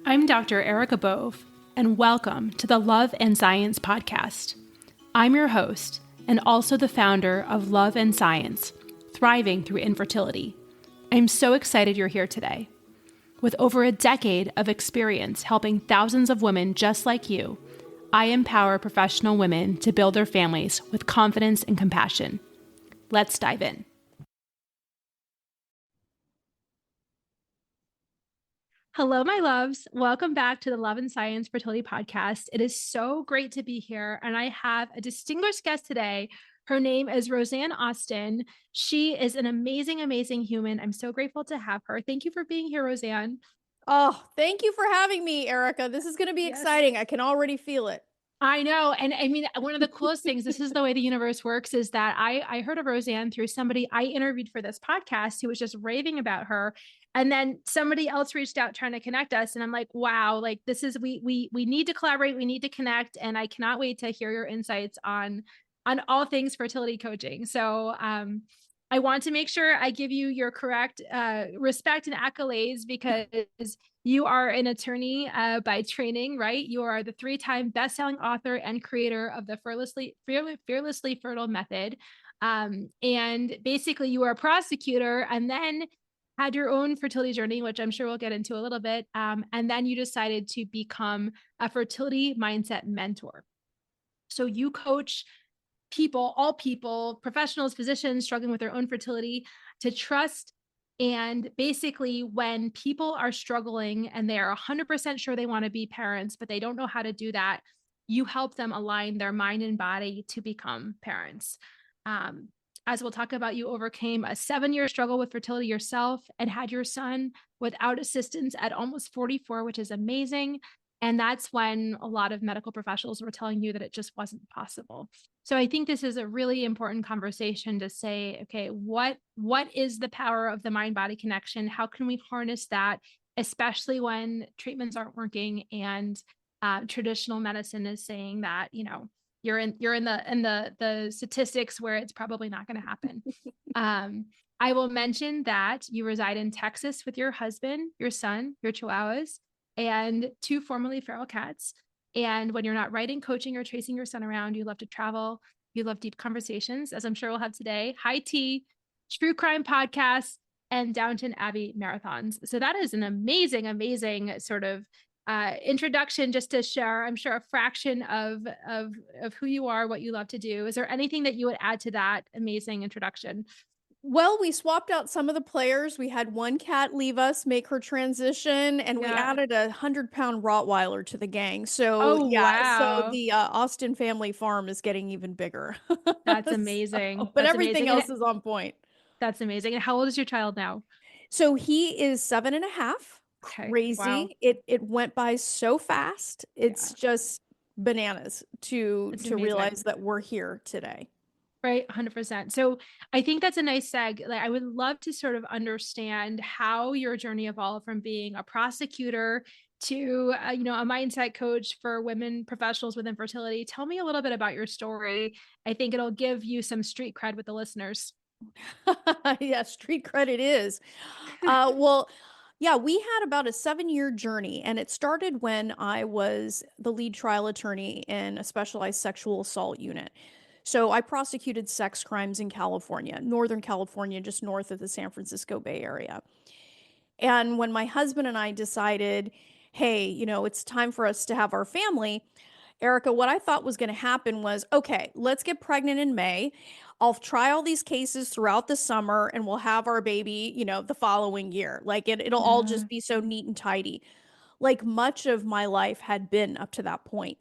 I'm Dr. Erica Bove, and welcome to the Love and Science podcast. I'm your host and also the founder of Love and Science, Thriving Through Infertility. I'm so excited you're here today. With over a decade of experience helping thousands of women just like you, I empower professional women to build their families with confidence and compassion. Let's dive in. Hello, my loves. Welcome back to the Love and Science Fertility Podcast. It is so great to be here, and I have a distinguished guest today. Her name is Rosanne Austin. She is an amazing, amazing human. I'm so grateful to have her. Thank you for being here, Rosanne. Oh, thank you for having me, Erica. This is going to be exciting. I can already feel it. I know. And I mean, one of the coolest things, this is the way the universe works, is that I heard of Rosanne through somebody I interviewed for this podcast who was just raving about her. And then somebody else reached out trying to connect us. And I'm like, wow, like this is, we need to collaborate. We need to connect. And I cannot wait to hear your insights on all things fertility coaching. So, I want to make sure I give you your correct respect and accolades because you are an attorney by training, right? You are the 3-time best-selling author and creator of the Fearlessly Fertile Method. And basically you are a prosecutor and then had your own fertility journey, which I'm sure we'll get into a little bit. And then you decided to become a fertility mindset mentor. So you coach people, all people, professionals, physicians struggling with their own fertility to trust. And basically, when people are struggling and they are 100% sure they want to be parents, but they don't know how to do that, you help them align their mind and body to become parents. As we'll talk about, you overcame a 7-year struggle with fertility yourself and had your son without assistance at almost 44, which is amazing. And that's when a lot of medical professionals were telling you that it just wasn't possible. So I think this is a really important conversation to say, okay, what is the power of the mind-body connection? How can we harness that, especially when treatments aren't working and traditional medicine is saying that, you know, you're in the statistics where it's probably not going to happen. I will mention that you reside in Texas with your husband, your son, your chihuahuas, and 2 formerly feral cats. And when you're not writing, coaching, or chasing your son around, you love to travel. You love deep conversations, as I'm sure we'll have today. High tea, true crime podcasts, and Downton Abbey marathons. So that is an amazing, amazing sort of introduction just to share, I'm sure, a fraction of who you are, what you love to do. Is there anything that you would add to that amazing introduction? Well, we swapped out some of the players. We had one cat leave us, make her transition, and we added a 100-pound Rottweiler to the gang. So Wow. the Austin family farm is getting even bigger. That's amazing. But That's everything amazing. else is on point. That's amazing. And how old is your child now? So he is 7.5. Okay. Wow. Crazy. It went by so fast. It's just bananas to realize that we're here today. Right, 100%. So I think that's a nice seg. Like, I would love to sort of understand how your journey evolved from being a prosecutor to, a mindset coach for women professionals with infertility. Tell me a little bit about your story. I think it'll give you some street cred with the listeners. Yeah, street credit is. Well, yeah, we had about a 7-year journey, and it started when I was the lead trial attorney in a specialized sexual assault unit. So I prosecuted sex crimes in California, Northern California, just north of the San Francisco Bay Area. And when my husband and I decided, hey, it's time for us to have our family, Erica, what I thought was going to happen was, okay, let's get pregnant in May. I'll try all these cases throughout the summer and we'll have our baby, the following year. Like it'll all just be so neat and tidy. Like much of my life had been up to that point.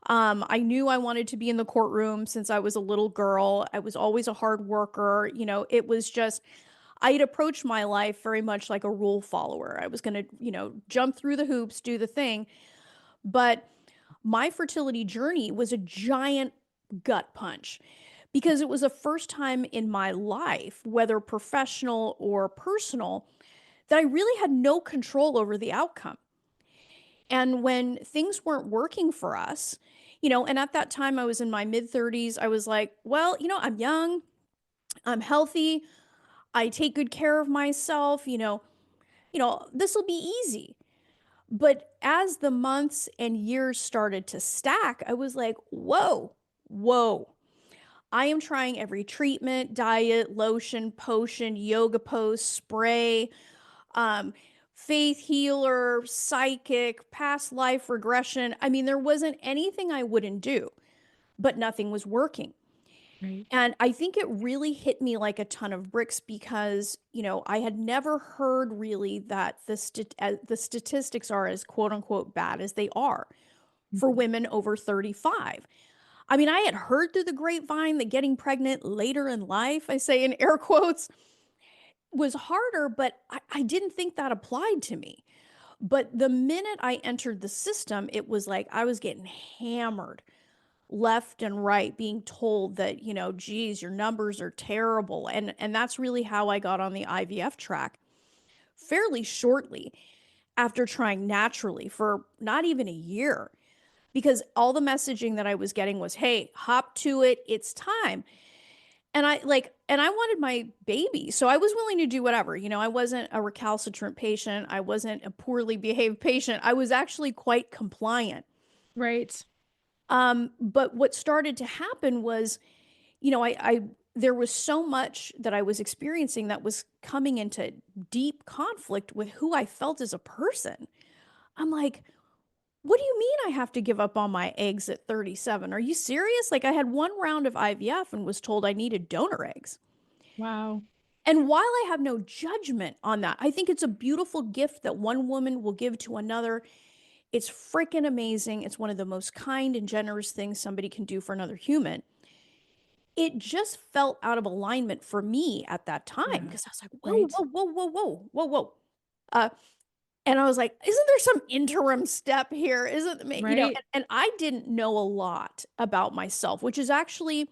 I knew I wanted to be in the courtroom since I was a little girl. I was always a hard worker. It was just, I had approached my life very much like a rule follower. I was going to, jump through the hoops, do the thing. But my fertility journey was a giant gut punch because it was the first time in my life, whether professional or personal, that I really had no control over the outcome. And when things weren't working for us, and at that time I was in my mid 30s, I was like, well, I'm young, I'm healthy, I take good care of myself, this will be easy. But as the months and years started to stack, I was like, whoa, whoa. I am trying every treatment, diet, lotion, potion, yoga pose, spray, um, faith healer, psychic, past life regression. I mean, there wasn't anything I wouldn't do, but nothing was working. Right. And I think it really hit me like a ton of bricks because, I had never heard really that the statistics are as quote unquote bad as they are for Mhm. women over 35. I mean, I had heard through the grapevine that getting pregnant later in life, I say in air quotes, was harder, but I didn't think that applied to me. But the minute I entered the system, it was like I was getting hammered left and right, being told that, geez, your numbers are terrible. And that's really how I got on the IVF track fairly shortly after trying naturally for not even a year, because all the messaging that I was getting was, hey, hop to it, it's time. And I wanted my baby. So I was willing to do whatever. I wasn't a recalcitrant patient. I wasn't a poorly behaved patient. I was actually quite compliant. Right. But what started to happen was, I there was so much that I was experiencing that was coming into deep conflict with who I felt as a person. I'm like, what do you mean I have to give up on my eggs at 37? Are you serious? Like, I had one round of IVF and was told I needed donor eggs. Wow. And while I have no judgment on that, I think it's a beautiful gift that one woman will give to another. It's freaking amazing. It's one of the most kind and generous things somebody can do for another human. It just felt out of alignment for me at that time Yeah. because I was like, whoa, Right. whoa, whoa, whoa, whoa, whoa, whoa. Uh, and I was like, isn't there some interim step here? Isn't, Right. and I didn't know a lot about myself, which is actually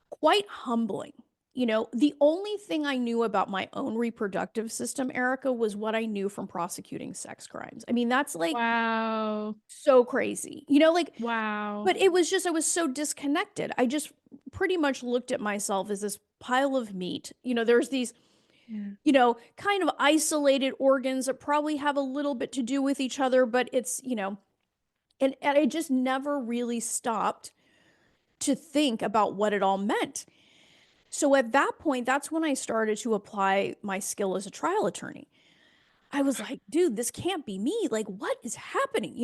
quite humbling. The only thing I knew about my own reproductive system, Erica, was what I knew from prosecuting sex crimes. I mean, that's like Wow. so crazy, Wow. but it was just, I was so disconnected. I just pretty much looked at myself as this pile of meat. There's these, Yeah. kind of isolated organs that probably have a little bit to do with each other, but it's, and I just never really stopped to think about what it all meant. So at that point, that's when I started to apply my skill as a trial attorney. I was like, dude, this can't be me. Like, what is happening?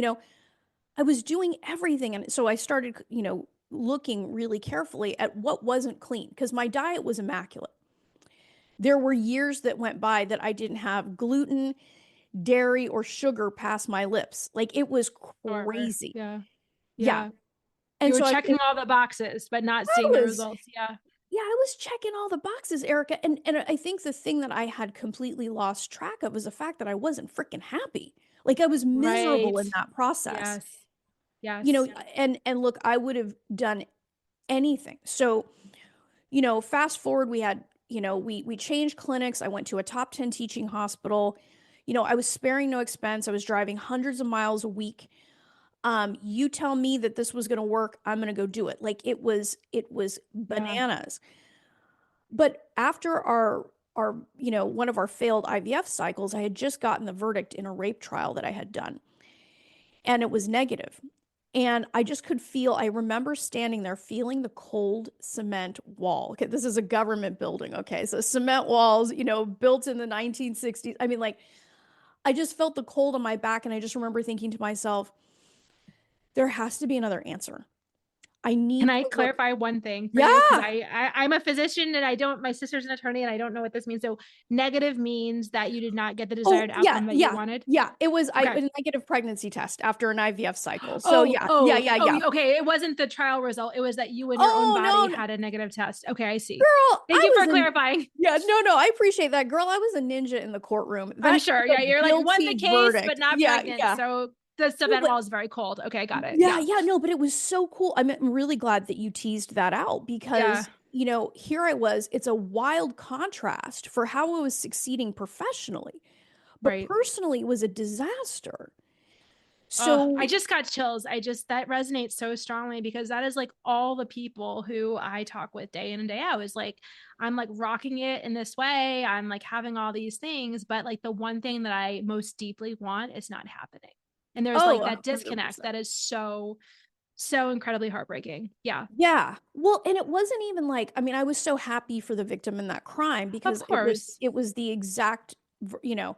I was doing everything. And so I started, looking really carefully at what wasn't clean because my diet was immaculate. There were years that went by that I didn't have gluten, dairy, or sugar past my lips. Like it was Sure. crazy. Yeah. Yeah. Yeah. You And were so checking all the boxes, but not I seeing the was, results. Yeah. yeah, I was checking all the boxes, Erica. And I think the thing that I had completely lost track of was the fact that I wasn't freaking happy. Like I was miserable Right. in that process. Yes. Yes. And look, I would have done anything. So, fast forward, we had, we changed clinics. I went to a top 10 teaching hospital. I was sparing no expense. I was driving hundreds of miles a week. You tell me that this was going to work, I'm going to go do it. Like it was Yeah. bananas. But after our, one of our failed IVF cycles, I had just gotten the verdict in a rape trial that I had done, and it was negative. And I just could feel, I remember standing there feeling the cold cement wall. Okay, this is a government building. Okay, so cement walls, built in the 1960s. I mean, like, I just felt the cold on my back. And I just remember thinking to myself, there has to be another answer. I Can need I to look. clarify one thing for you? Because Yeah. I'm a physician and I don't, my sister's an attorney and I don't know what this means. So negative means that you did not get the Oh, desired yeah, outcome that you yeah, wanted. yeah. It was Okay. a negative pregnancy test after an IVF cycle. So Oh, yeah, yeah, oh, yeah, oh, yeah. okay. It wasn't the trial result. It was that you and your own Oh body no, no, had a negative test. Okay, I see. girl, Thank I you was for in. clarifying. Yeah, no, no, I appreciate that, girl. I was a ninja in the courtroom. I'm That sure. was Yeah, a you're like won the guilty case, but verdict. not Yeah, pregnant. yeah. So the No, cement but wall is very cold. Okay, got it. yeah, Yeah. yeah, no, but it was so cool. I'm really glad that you teased that out Yeah. because, here I was. It's a wild contrast for how I was succeeding professionally, but Right. personally, it was a disaster. Oh, I So, just got chills. That resonates so strongly because that is like all the people who I talk with day in and day out is like, I'm like rocking it in this way. I'm like having all these things, but like the one thing that I most deeply want is not happening. And there's oh, like that disconnect 100%. that is so, so incredibly heartbreaking. Yeah, Yeah. Well, and it wasn't even like, I mean, I was so happy for the victim in that crime of because course. it was the exact, you know,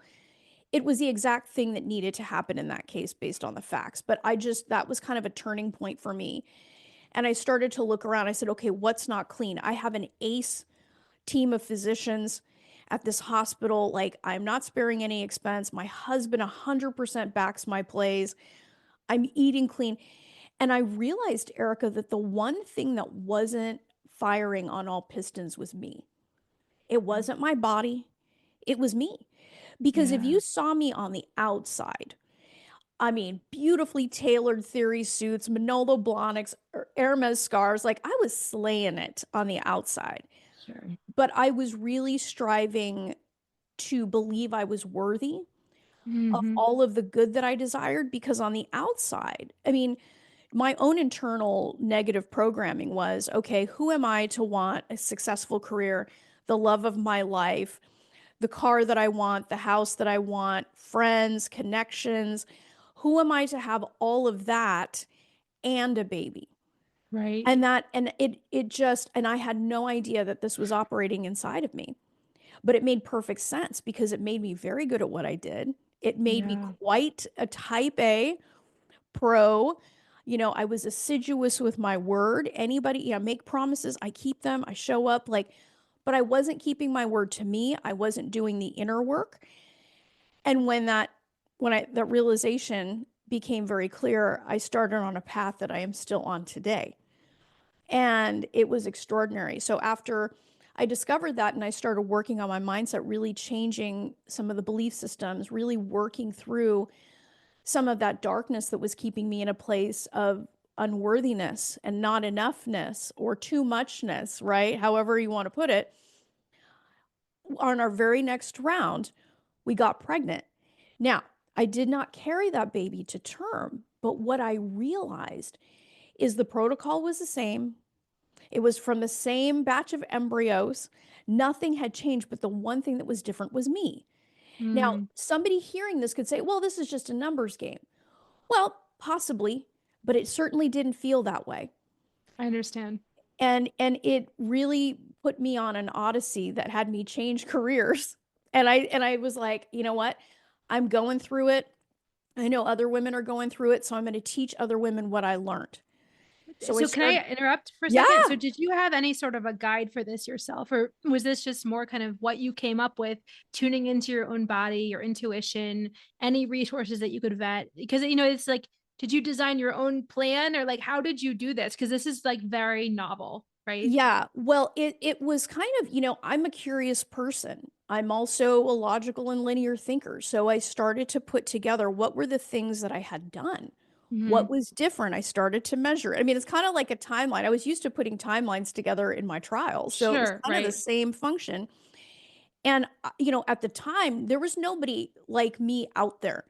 it was the exact thing that needed to happen in that case based on the facts. But that was kind of a turning point for me. And I started to look around. I said, okay, what's not clean? I have an ace team of physicians at this hospital. Like, I'm not sparing any expense. My husband 100% backs my plays. I'm eating clean. And I realized, Erica, that the one thing that wasn't firing on all pistons was me. It wasn't my body, it was me. Because if Yeah. you saw me on the outside, I mean, beautifully tailored theory suits, Manolo Blahniks, Hermes scarves, like I was slaying it on the outside. Sure. But I was really striving to believe I was worthy of Hmm. all of the good that I desired because on the outside, I mean, my own internal negative programming was, okay, who am I to want a successful career, the love of my life, the car that I want, the house that I want, friends, connections? Who am I to have all of that and a baby? Right. And it just, and I had no idea that this was operating inside of me. But it made perfect sense because it made me very good at what I did. It made me Yeah. quite a type A pro. I was assiduous with my word. Anybody, make promises, I keep them, I show up like, but I wasn't keeping my word to me. I wasn't doing the inner work. And that realization became very clear, I started on a path that I am still on today. And it was extraordinary. So after I discovered that and I started working on my mindset, really changing some of the belief systems, really working through some of that darkness that was keeping me in a place of unworthiness and not enoughness or too muchness, right? However you want to put it. On our very next round, we got pregnant. Now, I did not carry that baby to term, but what I realized is the protocol was the same. It was from the same batch of embryos. Nothing had changed, but the one thing that was different was me. Now, Mm, somebody hearing this could say, well, this is just a numbers game. Well, possibly, but it certainly didn't feel that way. I understand. And it really put me on an odyssey that had me change careers. And I was like, you know what? I'm going through it. I know other women are going through it, so I'm going to teach other women what I learned. So I So can I started, interrupt for a yeah, second? So did you have any sort of a guide for this yourself, or was this just more kind of what you came up with, tuning into your own body, your intuition, any resources that you could vet? Because it's like, did you design your own plan, or like how did you do this? Because this is like very novel, right? yeah. Well, it was kind of, I'm a curious person. I'm also a logical and linear thinker. So I started to put together what were the things that I had done. What Hmm. was different? I started to measure. I mean, it's kind of like a timeline. I was used to putting timelines together in my trials. So it was Sure, kind of the right. same function. And, at the time, there was nobody like me out there.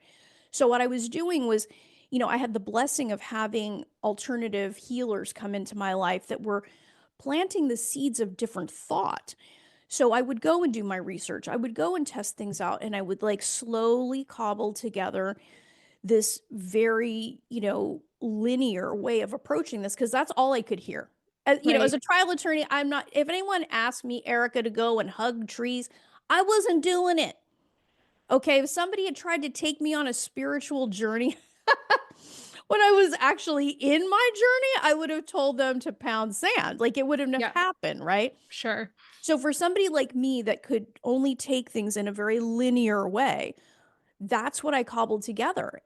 So what I was doing was, I had the blessing of having alternative healers come into my life that were planting the seeds of different thought. So I would go and do my research. I would go and test things out and I would like slowly cobble together this very, linear way of approaching this because that's all I could hear. As Right. a trial attorney, I'm not, if anyone asked me, Erica, to go and hug trees, I wasn't doing it. Okay. If somebody had tried to take me on a spiritual journey when I was actually in my journey, I would have told them to pound sand. Like it wouldn't have Yeah, happened. Right. sure. So for somebody like me that could only take things in a very linear way, that's what I cobbled together.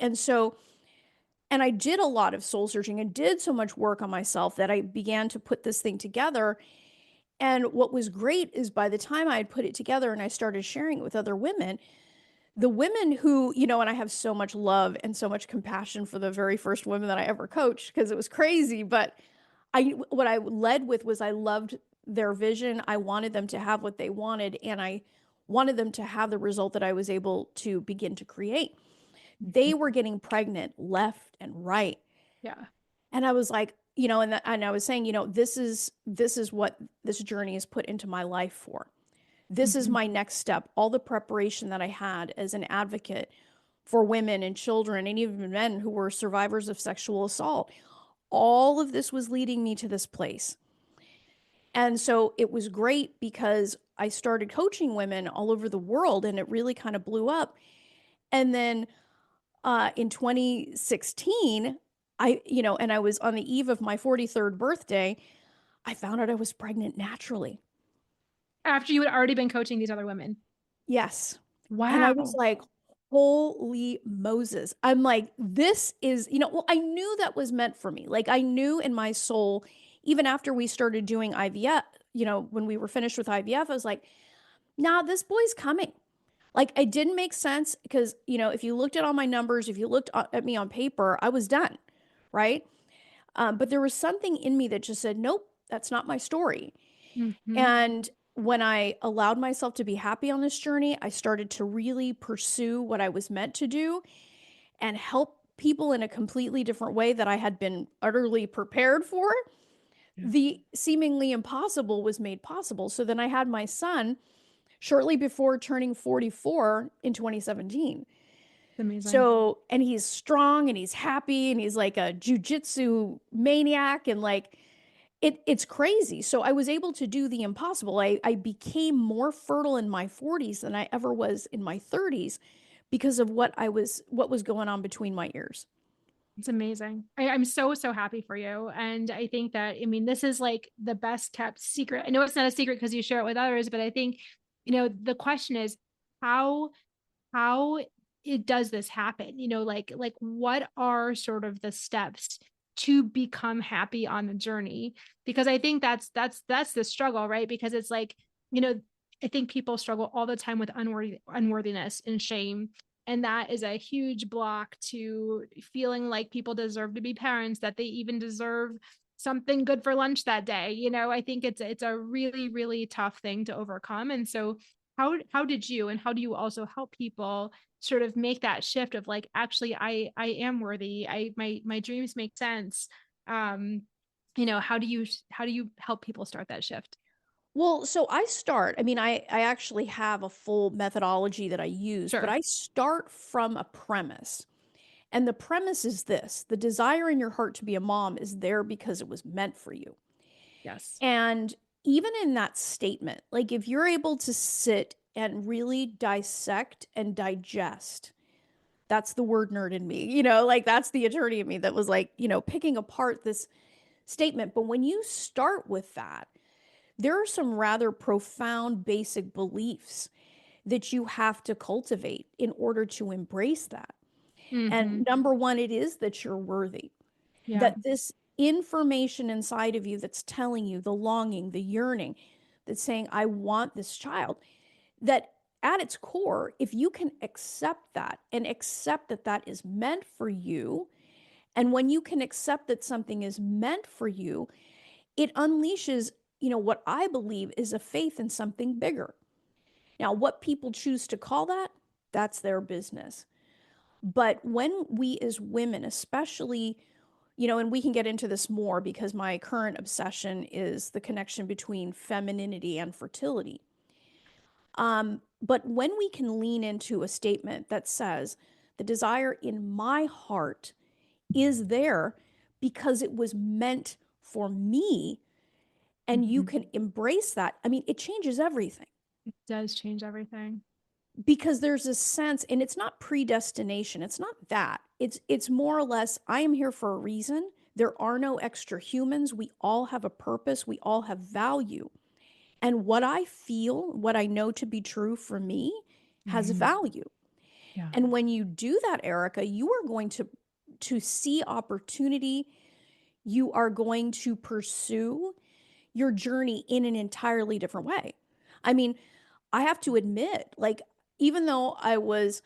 And I did a lot of soul searching and did so much work on myself that I began to put this thing together. And what was great is by the time I had put it together and I started sharing it with other women, the women who, and I have so much love and so much compassion for the very first women that I ever coached because it was crazy. But what I led with was I loved their vision. I wanted them to have what they wanted, and I wanted them to have the result that I was able to begin to create. They were getting pregnant left and right. Yeah. And I was like, and I was saying, this is what this journey is put into my life for. This is Mhm. my next step. All the preparation that I had as an advocate for women and children and even men who were survivors of sexual assault, all of this was leading me to this place. And so it was great because I started coaching women all over the world and it really kind of blew up. And then in 2016, and I was on the eve of my 43rd birthday, I found out I was pregnant naturally. After you had already been coaching these other women. Yes. And I was Wow. like, holy Moses. I'm like, this is, well, I knew that was meant for me. Like, I knew in my soul, even after we started doing IVF, when we were finished with IVF, I was like, nah, this boy's coming. Like, it didn't make sense because, if you looked at all my numbers, if you looked at me on paper, I was done. Right. But there was something in me that just said, nope, that's not my story. Mhm. And when I allowed myself to be happy on this journey, I started to really pursue what I was meant to do and help people in a completely different way that I had been utterly prepared for. Yeah. The seemingly impossible was made possible. So then I had my son shortly before turning 44 in 2017. It's amazing. So, and he's strong and he's happy and he's like a jujitsu maniac and like it's crazy. So I was able to do the impossible. I became more fertile in my 40s than I ever was in my 30s because of what was going on between my ears. It's amazing. I'm so, so happy for you. And I think that, I mean, this is like the best kept secret. I know it's not a secret because you share it with others, but I think, the question is how, how it does this happen? Like what are sort of the steps to become happy on the journey? Because I think that's the struggle, right? Because it's like, you know, I think people struggle all the time with unworthiness and shame, and that is a huge block to feeling like people deserve to be parents, that they even deserve something good for lunch that day. I think it's a really, really tough thing to overcome. And so how did you, and how do you also help people sort of make that shift of like, actually, I am worthy, my dreams make sense? How do you help people start that shift? Well, so I mean, I actually have a full methodology that I use, but Sure. I start from a premise. And the premise is this: the desire in your heart to be a mom is there because it was meant for you. Yes. And even in that statement, like if you're able to sit and really dissect and digest, that's the word nerd in me, like that's the attorney in me that was like, picking apart this statement. But when you start with that, there are some rather profound basic beliefs that you have to cultivate in order to embrace that. And Mm-hmm. number one, it is that you're worthy, Yeah. that this information inside of you that's telling you the longing, the yearning, that's saying, I want this child, that at its core, if you can accept that and accept that that is meant for you, and when you can accept that something is meant for you, it unleashes, what I believe is a faith in something bigger. Now, what people choose to call that, that's their business. But when we as women, especially, and we can get into this more because my current obsession is the connection between femininity and fertility. But when we can lean into a statement that says, the desire in my heart is there because it was meant for me, and you Mm-hmm. can embrace that, I mean, it changes everything It does change everything. because there's a sense, and it's not predestination, it's not that, it's more or less, I am here for a reason. There are no extra humans. We all have a purpose, we all have value, and what I feel, what I know to be true for me, has Mm-hmm. value. Yeah. And when you do that, Erica, you are going to see opportunity. You are going to pursue your journey in an entirely different way. I mean, I have to admit, like, even though I was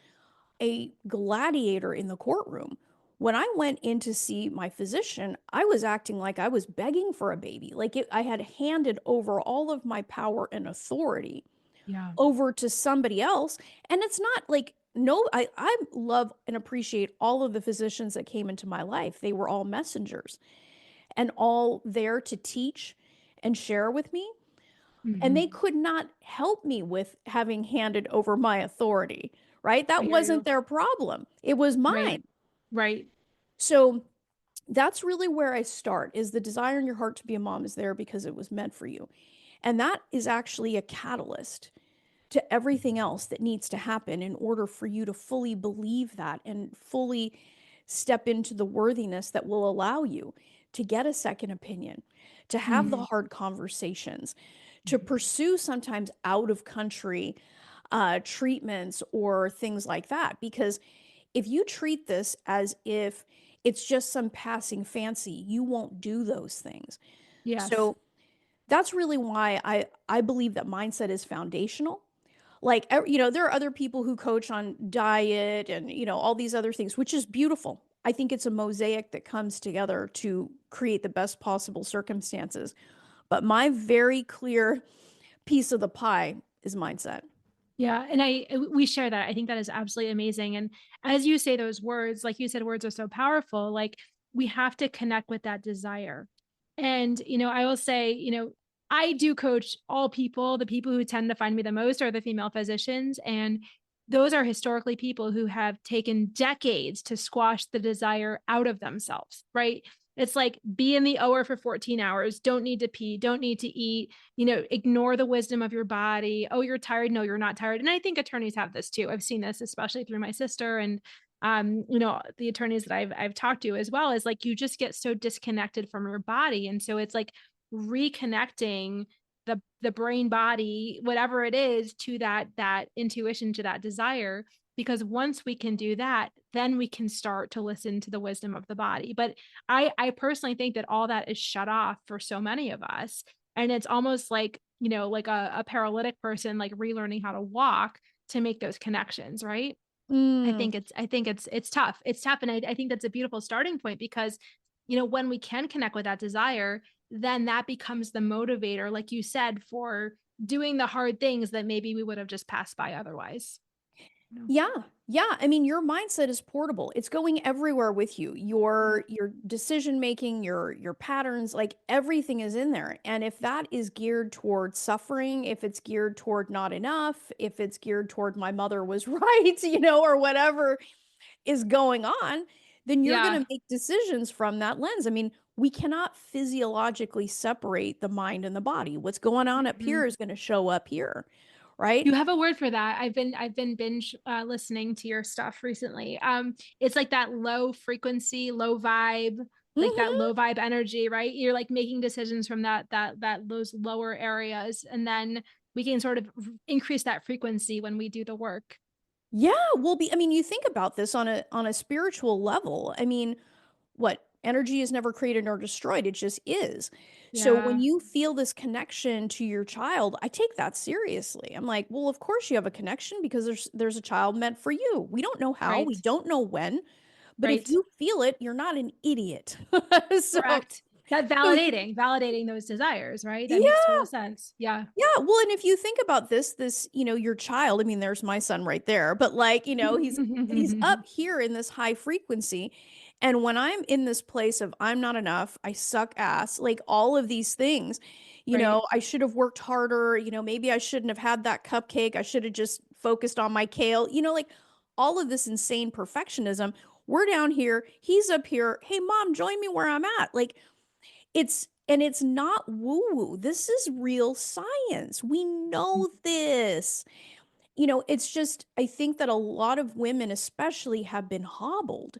a gladiator in the courtroom, when I went in to see my physician, I was acting like I was begging for a baby. Like I had handed over all of my power and authority Yeah. over to somebody else. And it's not like no, I love and appreciate all of the physicians that came into my life. They were all messengers and all there to teach and share with me. And they Mhm. could not help me with having handed over my authority, right? I That hear wasn't you. their problem. It was Right. mine. Right. So that's really where I start is the desire in your heart to be a mom is there because it was meant for you. And that is actually a catalyst to everything else that needs to happen in order for you to fully believe that and fully step into the worthiness that will allow you to get a second opinion, to have the Mhm. hard conversations, to Mhm. pursue sometimes out of country treatments or things like that. Because if you treat this as if it's just some passing fancy, you won't do those things. Yes. So that's really why I believe that mindset is foundational. Like, there are other people who coach on diet and, all these other things, which is beautiful. I think it's a mosaic that comes together to create the best possible circumstances. But my very clear piece of the pie is mindset. Yeah, and we share that. I think that is absolutely amazing. And as you say those words, like you said, words are so powerful. Like we have to connect with that desire. And I will say, I do coach all people. The people who tend to find me the most are the female physicians, and those are historically people who have taken decades to squash the desire out of themselves, right? It's like be in the OR for 14 hours, don't need to pee, don't need to eat, ignore the wisdom of your body. Oh, you're tired. No, you're not tired. And I think attorneys have this too. I've seen this, especially through my sister and, the attorneys that I've talked to as well is like, you just get so disconnected from your body. And so it's like reconnecting the brain body, whatever it is, to that intuition, to that desire. Because once we can do that, then we can start to listen to the wisdom of the body. But I personally think that all that is shut off for so many of us, and it's almost like like a paralytic person like relearning how to walk to make those connections, right? Mm. I think it's tough, and I think that's a beautiful starting point because when we can connect with that desire, then that becomes the motivator, like you said, for doing the hard things that maybe we would have just passed by otherwise. No. Yeah. Yeah. I mean, your mindset is portable. It's going everywhere with you. Yeah. Your decision making, your patterns, like everything is in there. And if that is geared toward suffering, if it's geared toward not enough, if it's geared toward my mother was right, or whatever is going on, then you're going Yeah. to make decisions from that lens. I mean, we cannot physiologically separate the mind and the body. What's going on up Mhm. here is going to show up here, right? You have a word for that. I've been binge listening to your stuff recently. It's like that low frequency, low vibe, like that Hmm. low vibe energy, right? You're like making decisions from those lower areas, and then we can sort of increase that frequency when we do the work. Yeah, I mean, you think about this on a spiritual level. I mean, what energy is never created nor destroyed, it just is. So when Yeah, you feel this connection to your child, I take that seriously. I'm like, well, of course you have a connection because there's a child meant for you. We don't know how, we right, don't know when, but if right. you feel it, you're not an idiot. So, Correct. That so validating those desires, right? That makes yeah. total sense. Yeah. Yeah, well, and if you think about this, your child, I mean, there's my son right there, but like, he's up here in this high frequency. And when I'm in this place of I'm not enough, I suck ass, like all of these things, Right. I should have worked harder, maybe I shouldn't have had that cupcake. I should have just focused on my kale, like all of this insane perfectionism. We're down here, he's up here. Hey, mom, join me where I'm at. Like it's not woo woo. This is real science. We know this. It's just, I think that a lot of women, especially, have been hobbled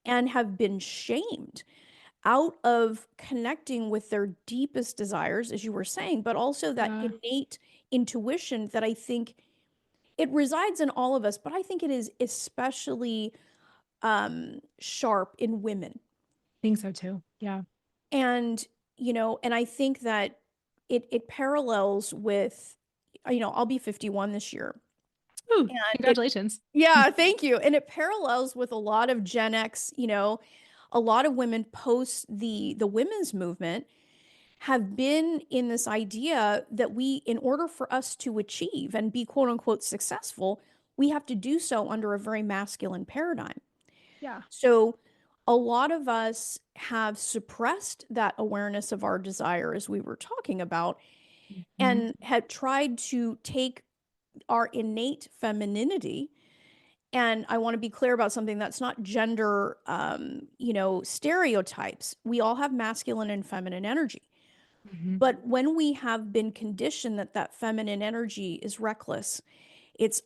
and have been shamed out of connecting with their deepest desires, as you were saying, but also that Yeah. innate intuition that I think it resides in all of us, but I think it is especially sharp in women. Think so too. Yeah. And, and I think that it parallels with, I'll be 51 this year. Ooh, And congratulations. yeah, thank you. And it parallels with a lot of Gen X, a lot of women post the women's movement have been in this idea that in order for us to achieve and be quote unquote successful, we have to do so under a very masculine paradigm. Yeah. So a lot of us have suppressed that awareness of our desire, as we were talking about, Mhm. and had tried to take our innate femininity. And I want to be clear about something that's not gender, stereotypes. We all have masculine and feminine energy. Mhm. But when we have been conditioned that that feminine energy is reckless, it's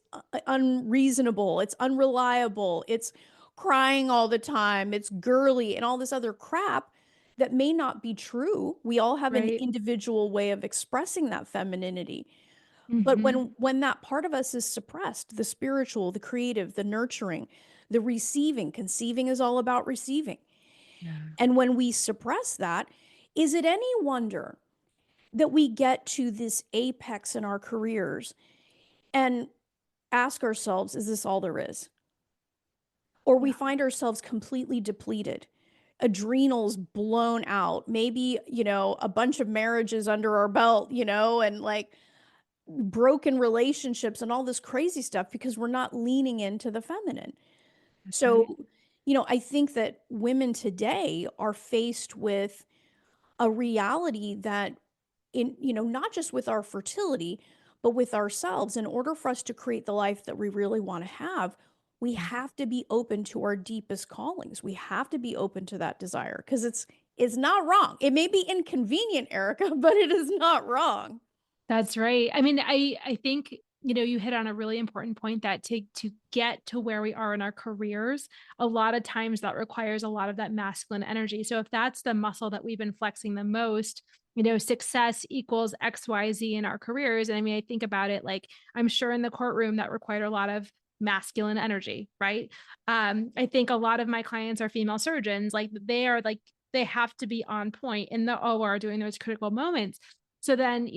unreasonable, it's unreliable, it's crying all the time, it's girly, and all this other crap that may not be true. We all have an Right. individual way of expressing that femininity. But Mhm. when that part of us is suppressed, the spiritual, the creative, the nurturing, the receiving, conceiving is all about receiving. Yeah. And when we suppress that, is it any wonder that we get to this apex in our careers and ask ourselves, is this all there is? Or we Yeah. find ourselves completely depleted, adrenals blown out, maybe, a bunch of marriages under our belt, and like broken relationships and all this crazy stuff because we're not leaning into the feminine. That's right. So, I think that women today are faced with a reality that not just with our fertility, but with ourselves, in order for us to create the life that we really want to have, we have to be open to our deepest callings. We have to be open to that desire because it's not wrong. It may be inconvenient, Erica, but it is not wrong. That's right. I mean, I think, you hit on a really important point that to get to where we are in our careers, a lot of times that requires a lot of that masculine energy. So if that's the muscle that we've been flexing the most, success equals XYZ in our careers. And I mean, I think about it like I'm sure in the courtroom that required a lot of masculine energy, right? I think a lot of my clients are female surgeons, like they have to be on point in the OR doing those critical moments. So then,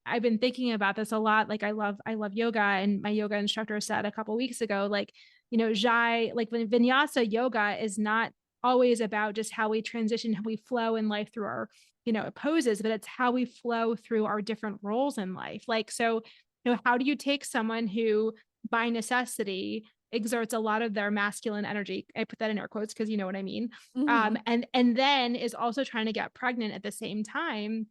I've been thinking about this a lot. Like I love yoga, and my yoga instructor said a couple weeks ago, like, Jai, like when vinyasa yoga is not always about just how we transition, how we flow in life through our, poses, but it's how we flow through our different roles in life. Like, so, how do you take someone who by necessity exerts a lot of their masculine energy? I put that in air quotes because you know what I mean. Hmm. And then is also trying to get pregnant at the same time,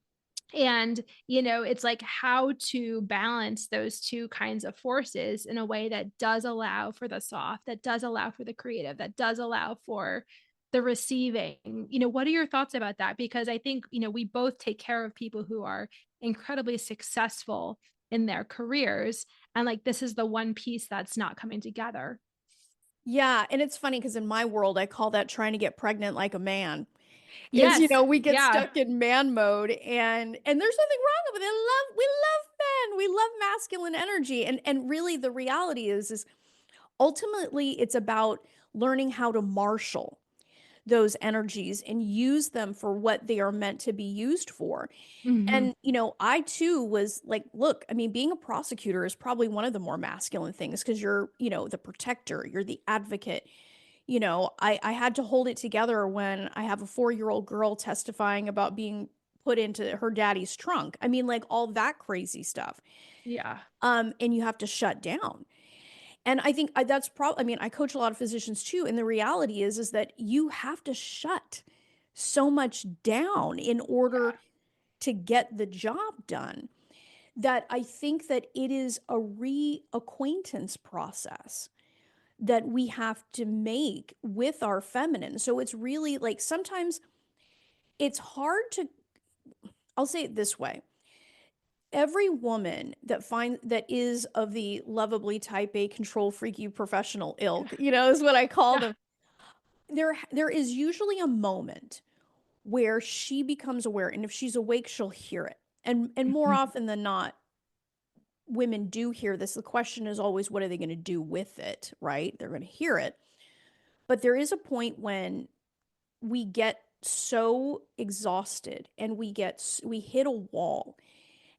and it's like how to balance those two kinds of forces in a way that does allow for the soft, that does allow for the creative, that does allow for the receiving. What are your thoughts about that? Because I think we both take care of people who are incredibly successful in their careers, and like this is the one piece that's not coming together. Yeah, and it's funny because in my world, I call that trying to get pregnant like a man. Is Yes. we get Yeah. stuck in man mode, and there's nothing wrong with it. We love men. We love masculine energy. And really the reality is ultimately it's about learning how to marshal those energies and use them for what they are meant to be used for. Hmm. And, I too was like, look, I mean, being a prosecutor is probably one of the more masculine things because you're, the protector, you're the advocate. I had to hold it together when I have a 4-year-old girl testifying about being put into her daddy's trunk. I mean, like all that crazy stuff. Yeah. And you have to shut down. And I think that's probably, I mean, I coach a lot of physicians too. And the reality is that you have to shut so much down in order to get the job done, that I think that it is a reacquaintance process that we have to make with our feminine. So it's really like sometimes it's hard to, I'll say it this way. Every woman that is of the lovably type A control freaky professional ilk, is what I call Yeah. them. There is usually a moment where she becomes aware, and if she's awake, she'll hear it. And more Mhm. often than not, women do hear this. The question is always, what are they going to do with it, right? They're going to hear it. But there is a point when we get so exhausted and we hit a wall.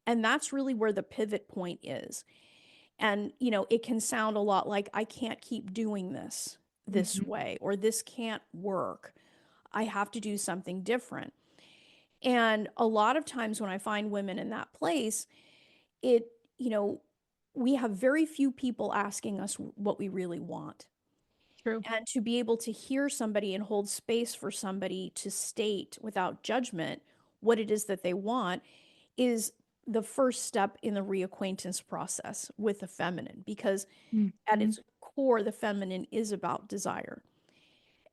And that's really where the pivot point is. And, it can sound a lot like, I can't keep doing this Mhm. way, or this can't work. I have to do something different. And a lot of times when I find women in that place, it, you know, we have very few people asking us what we really want. True. And to be able to hear somebody and hold space for somebody to state without judgment what it is that they want is the first step in the reacquaintance process with the feminine, because at Mhm. its core, the feminine is about desire.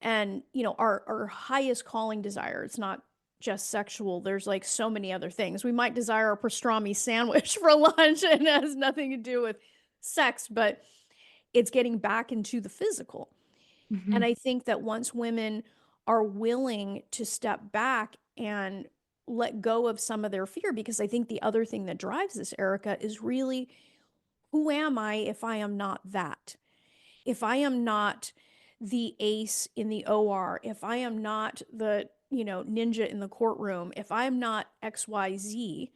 And, you know, our highest calling desire, it's not just sexual. There's like so many other things. We might desire a pastrami sandwich for lunch and it has nothing to do with sex, but it's getting back into the physical. And Mhm. I think that once women are willing to step back and let go of some of their fear, because I think the other thing that drives this, Erica, is really, who am I if I am not that? If I am not the ace in the OR, if I am not the, you know, ninja in the courtroom, if I'm not XYZ,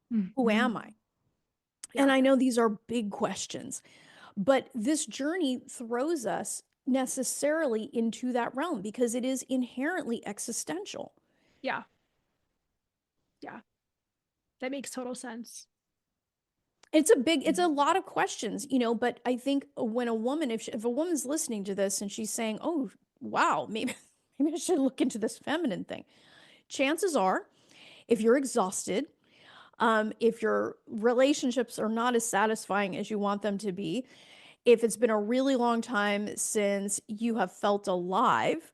who Mhm. am I? And Yeah. I know these are big questions, but this journey throws us necessarily into that realm because it is inherently existential. Yeah. Yeah. That makes total sense. It's a lot of questions, you know, but I think when a woman, if a woman's listening to this and she's saying, oh, wow, maybe, maybe I should look into this feminine thing. Chances are, if you're exhausted, if your relationships are not as satisfying as you want them to be, if it's been a really long time since you have felt alive,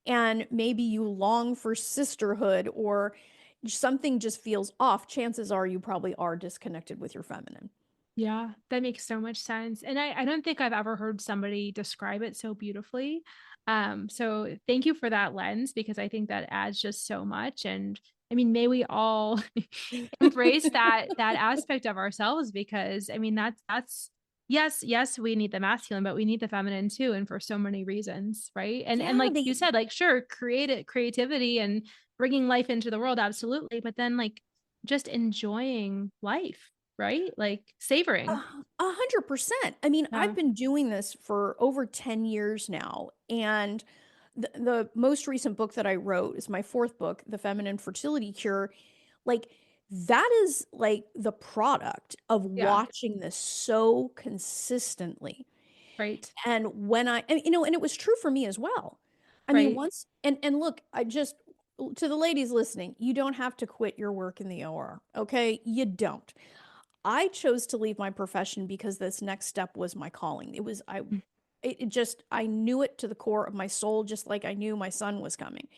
and maybe you long for sisterhood or something just feels off, chances are you probably are disconnected with your feminine. Yeah, that makes so much sense. And I don't think I've ever heard somebody describe it so beautifully. So thank you for that lens, because I think that adds just so much. And I mean, may we all embrace that aspect of ourselves, because I mean, that's yes, we need the masculine, but we need the feminine too. And for so many reasons, right? And Yeah, like you said, like, sure, creativity and bringing life into the world, absolutely. But then like just enjoying life, right? Like a savoring. 100%. I mean, I've Yeah. been doing this for over 10 years now. And the most recent book that I wrote is my fourth book, The Feminine Fertility Cure. Like, that is like the product of Yeah. watching this so consistently. Right. And you know, and it was true for me as well. I mean, Right. once, and look, I just, to the ladies listening, you don't have to quit your work in the OR, okay? You don't. I chose to leave my profession because this next step was my calling. Mm. It just, I knew it to the core of my soul, just like I knew my son was coming.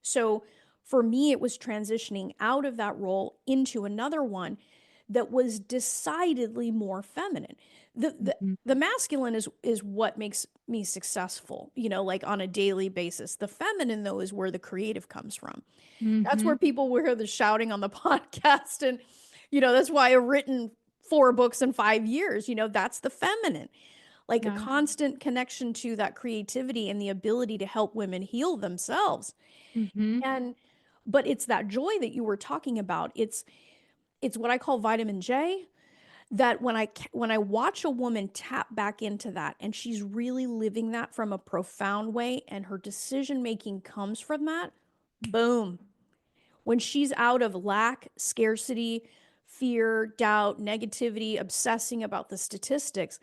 So for me, it was transitioning out of that role into another one that was decidedly more feminine. The the Mhm. the masculine is what makes me successful, you know, like on a daily basis. The feminine, though, is where the creative comes from. That's where Mhm. people will hear the shouting on the podcast. And, you know, that's why I've written 4 books in 5 years. You know, that's the feminine, like a Yeah. constant connection to that creativity and the ability to help women heal themselves. Mhm. And, but it's that joy that you were talking about. It's what I call vitamin J, that when I watch a woman tap back into that and she's really living that from a profound way and her decision making comes from that, boom, when she's out of lack, scarcity, fear, doubt, negativity, obsessing about the statistics,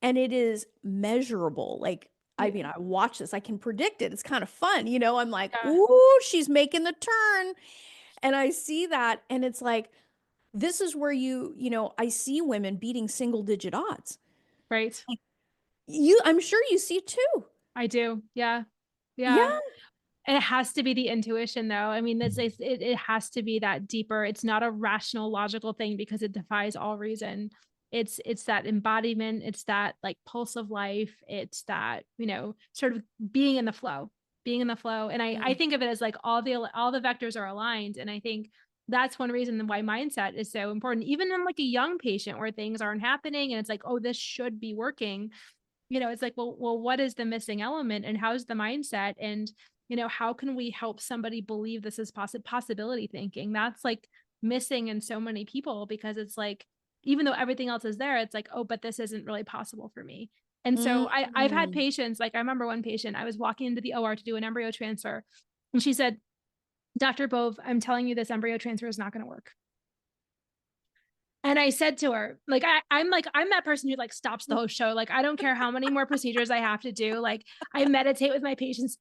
and it is measurable. Like, I Yeah. mean, I watch this, I can predict it. It's kind of fun. You know, I'm like, Yeah. ooh, she's making the turn. And I see that. And it's like, this is where you know, I see women beating single digit odds. Right. Like, I'm sure you see it too. I do. Yeah. Yeah. Yeah. And it has to be the intuition, though. I mean, it has to be that deeper. It's not a rational, logical thing, because it defies all reason. It's that embodiment. It's that like pulse of life. It's that, sort of being in the flow, being in the flow. And I Mm. think of it as like all the vectors are aligned. And I think that's one reason why mindset is so important, even in like a young patient where things aren't happening and it's like, oh, this should be working. It's like, well, what is the missing element, and how's the mindset? And, how can we help somebody believe this is possibility thinking? That's like missing in so many people, because it's like, even though everything else is there, it's like, oh, but this isn't really possible for me. And so I've had Mm. patients, like I remember one patient, I was walking into the OR to do an embryo transfer, and she said, Dr. Bove, I'm telling you, this embryo transfer is not going to work. And I said to her, like, I'm like, I'm that person who like stops the whole show. Like, I don't care how many more procedures I have to do. Like, I meditate with my patients.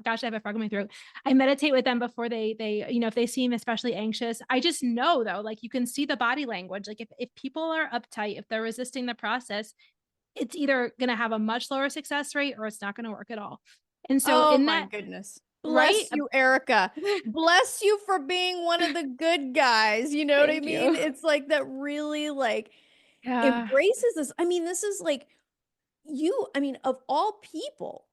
Gosh, I have a frog in my throat. I meditate with them before if they seem especially anxious. I just know though, like you can see the body language. Like if people are uptight, if they're resisting the process, it's either going to have a much lower success rate or it's not going to work at all. And so Oh in my that, goodness. right? Bless you, Erica. Bless you for being one of the good guys. You know what I Thank mean? you. It's like that really like Yeah. embraces this. I mean, this is like I mean, of all people,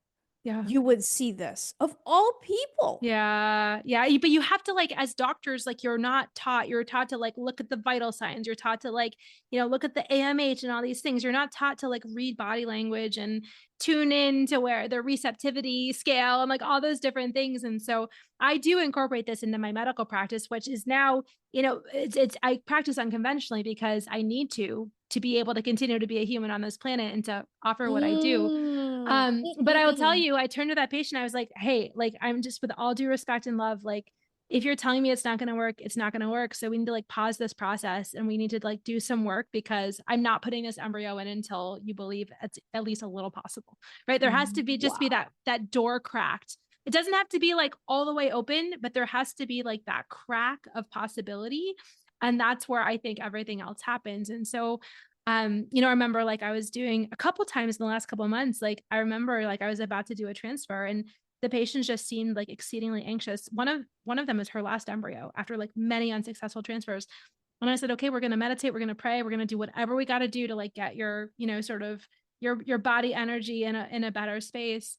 Yeah. you would see this. Of all people. Yeah. Yeah. But you have to like, as doctors, like you're taught to like look at the vital signs. You're taught to like, look at the AMH and all these things. You're not taught to like read body language and tune in to where the receptivity scale and like all those different things. And so I do incorporate this into my medical practice, which is now, I practice unconventionally because I need to be able to continue to be a human on this planet and to offer what I do. Mm, But I will tell mm. you, I turned to that patient. I was like, hey, like, I'm just with all due respect and love, like, if you're telling me it's not going to work, it's not going to work. So we need to like pause this process and we need to like do some work because I'm not putting this embryo in until you believe it's at least a little possible, right? There has to be just be Wow. that door cracked. It doesn't have to be like all the way open, but there has to be like that crack of possibility. And that's where I think everything else happens. And so I remember like I was doing a couple times in the last couple of months, like I remember like I was about to do a transfer and the patients just seemed like exceedingly anxious. One of them is her last embryo after like many unsuccessful transfers. And I said, okay, we're going to meditate, we're going to pray, we're going to do whatever we got to do to like get your, sort of your body energy in a better space.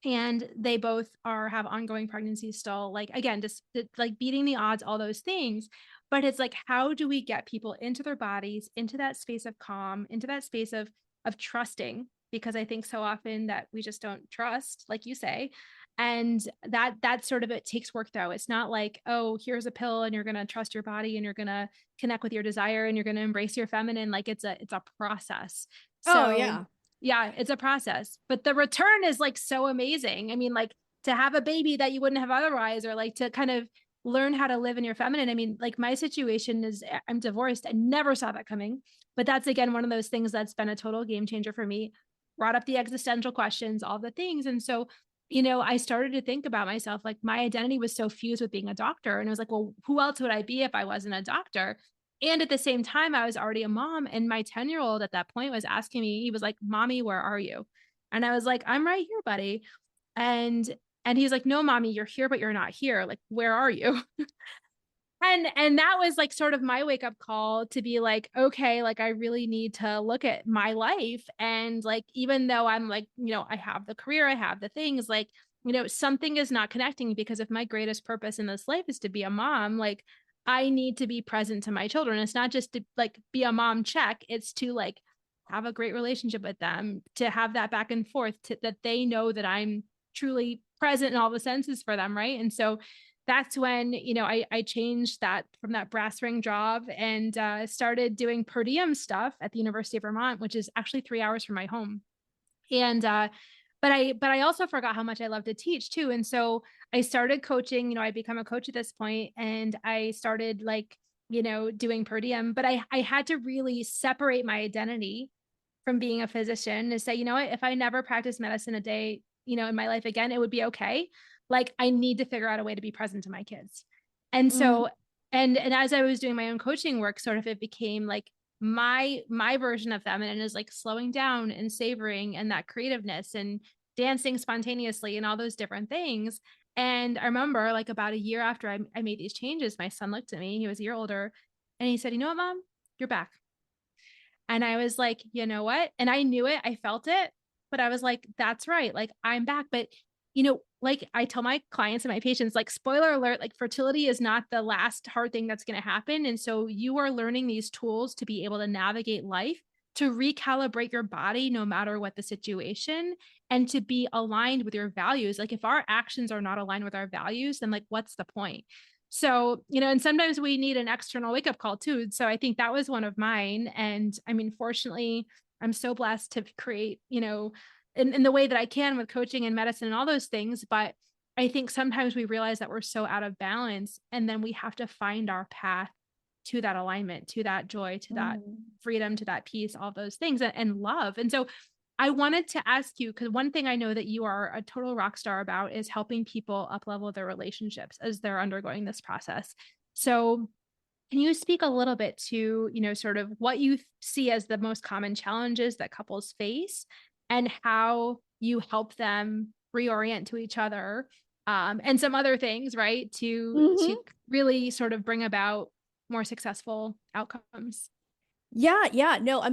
And they both have ongoing pregnancies still, like again, just like beating the odds, all those things. But it's like, how do we get people into their bodies, into that space of calm, into that space of trusting? Because I think so often that we just don't trust, like you say. And that sort of, it takes work though. It's not like, oh, here's a pill and you're going to trust your body and you're going to connect with your desire and you're going to embrace your feminine. Like it's a process. Oh So yeah. yeah, it's a process, but the return is like so amazing. I mean, like to have a baby that you wouldn't have otherwise, or like to kind of learn how to live in your feminine. I mean, like my situation is I'm divorced. I never saw that coming, but that's again, one of those things that's been a total game changer for me, brought up the existential questions, all the things. And so, I started to think about myself, like my identity was so fused with being a doctor. And it was like, well, who else would I be if I wasn't a doctor? And at the same time, I was already a mom. And my 10-year-old at that point was asking me, he was like, Mommy, where are you? And I was like, I'm right here, buddy. And he's like, no, mommy, you're here, but you're not here. Like, where are you? And that was like sort of my wake up call to be like, okay, like I really need to look at my life. And like, even though I'm like, I have the career, I have the things like, something is not connecting because if my greatest purpose in this life is to be a mom, like I need to be present to my children. It's not just to like be a mom check, it's to like have a great relationship with them, to have that back and forth, that they know that I'm truly present in all the senses for them. Right. And so that's when, I changed that from that brass ring job and started doing per diem stuff at the University of Vermont, which is actually 3 hours from my home. And, but I also forgot how much I love to teach too. And so I started coaching, I become a coach at this point and I started like, doing per diem, but I had to really separate my identity from being a physician to say, you know what, if I never practice medicine a day, in my life again, it would be okay. Like I need to figure out a way to be present to my kids. And Mm. so, and as I was doing my own coaching work, sort of it became like my version of feminine is like slowing down and savoring and that creativeness and dancing spontaneously and all those different things. And I remember like about a year after I made these changes, my son looked at me, he was a year older, and he said, you know what, mom, you're back. And I was like, you know what? And I knew it, I felt it, but I was like, that's right. Like I'm back. But, like I tell my clients and my patients, like, spoiler alert, like fertility is not the last hard thing that's going to happen. And so you are learning these tools to be able to navigate life, to recalibrate your body no matter what the situation, and to be aligned with your values. Like if our actions are not aligned with our values, then like, what's the point? So, and sometimes we need an external wake up call too. So I think that was one of mine. And I mean, fortunately, I'm so blessed to create, in the way that I can with coaching and medicine and all those things. But I think sometimes we realize that we're so out of balance and then we have to find our path to that alignment, to that joy, to that Mhm. freedom, to that peace, all those things, and love. And so I wanted to ask you, because one thing I know that you are a total rock star about is helping people up level their relationships as they're undergoing this process. So can you speak a little bit to, sort of what you see as the most common challenges that couples face and how you help them reorient to each other, and some other things, right? To Mhm. really sort of bring about more successful outcomes. Yeah, yeah. No,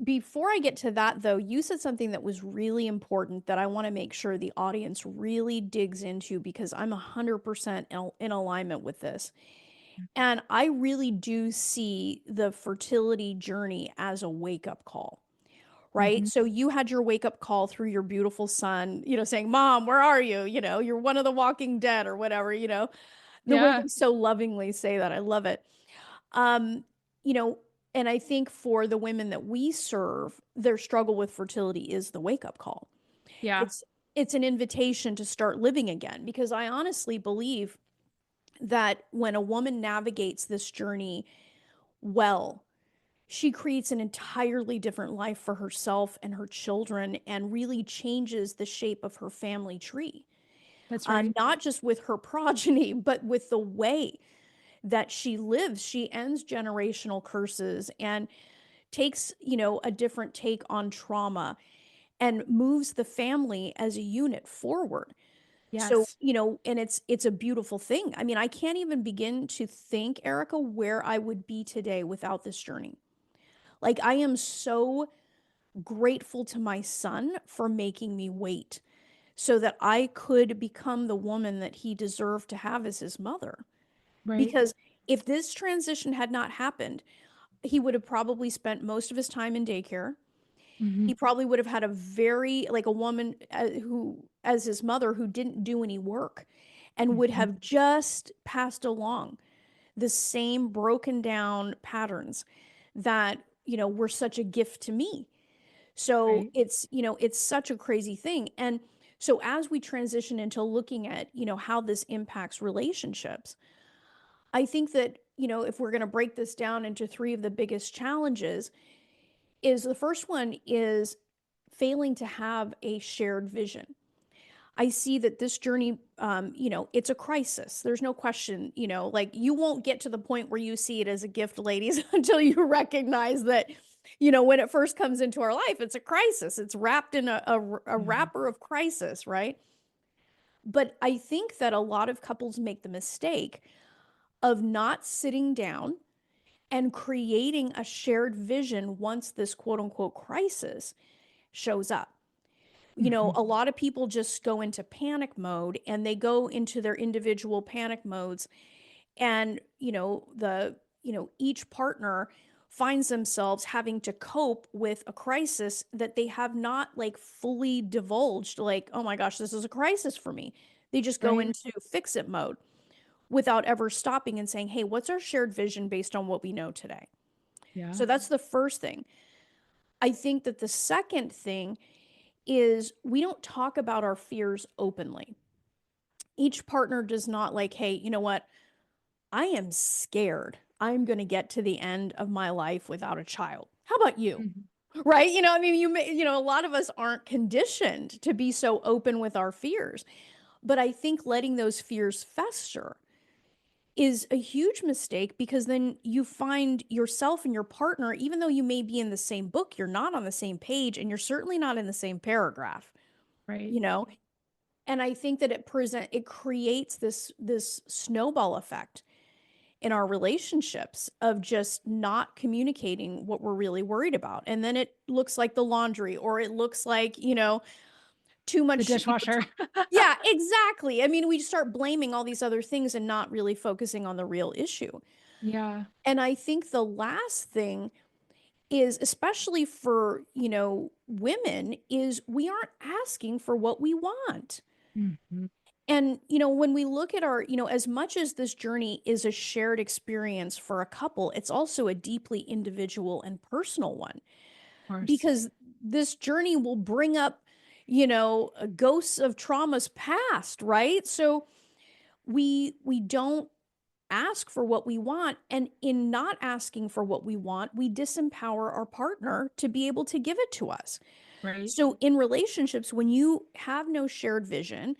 before I get to that though, you said something that was really important that I want to make sure the audience really digs into because I'm 100% in alignment with this. And I really do see the fertility journey as a wake-up call, right? Mhm. So you had your wake-up call through your beautiful son, saying, "Mom, where are you?" You're one of the walking dead or whatever. The way Yeah. they so lovingly say that, I love it. Um, you know, and I think for the women that we serve, their struggle with fertility is the wake-up call. Yeah. It's it's an invitation to start living again because I honestly believe that when a woman navigates this journey well, she creates an entirely different life for herself and her children and really changes the shape of her family tree. That's right. Not just with her progeny, but with the way that she lives. She ends generational curses and takes, a different take on trauma and moves the family as a unit forward. So, Yes. and it's a beautiful thing. I mean, I can't even begin to think, Erica, where I would be today without this journey. Like, I am so grateful to my son for making me wait so that I could become the woman that he deserved to have as his mother. Right. Because if this transition had not happened, he would have probably spent most of his time in daycare. Mhm. He probably would have had like a woman who, as his mother, who didn't do any work and would Mhm. have just passed along the same broken down patterns that, were such a gift to me. So Right. it's such a crazy thing. And so as we transition into looking at, how this impacts relationships, I think that, if we're going to break this down into three of the biggest challenges, is the first one is failing to have a shared vision. I see that this journey, it's a crisis. There's no question, like you won't get to the point where you see it as a gift, ladies, until you recognize that, when it first comes into our life, it's a crisis. It's wrapped in a Mhm. wrapper of crisis, right? But I think that a lot of couples make the mistake of not sitting down and creating a shared vision once this quote unquote crisis shows up. Mhm. A lot of people just go into panic mode and they go into their individual panic modes and each partner finds themselves having to cope with a crisis that they have not like fully divulged, like, oh my gosh, this is a crisis for me. They just go Right. into fix it mode without ever stopping and saying, hey, what's our shared vision based on what we know today? Yeah. So that's the first thing. I think that the second thing is we don't talk about our fears openly. Each partner does not like, hey, you know what? I am scared. I'm going to get to the end of my life without a child. How about you? Mhm. Right? I mean, a lot of us aren't conditioned to be so open with our fears. But I think letting those fears fester is a huge mistake because then you find yourself and your partner, even though you may be in the same book, you're not on the same page and you're certainly not in the same paragraph, Right. you know? And I think that it creates this snowball effect in our relationships of just not communicating what we're really worried about. And then it looks like the laundry or it looks like, too The much, dishwasher. yeah, exactly. I mean, we start blaming all these other things and not really focusing on the real issue. Yeah. And I think the last thing is, especially for, women, is we aren't asking for what we want. Mhm. And, when we look at our, as much as this journey is a shared experience for a couple, it's also a deeply individual and personal one Of course. because this journey will bring up, ghosts of traumas past, right? So we don't ask for what we want. And in not asking for what we want, we disempower our partner to be able to give it to us. Right. So in relationships, when you have no shared vision,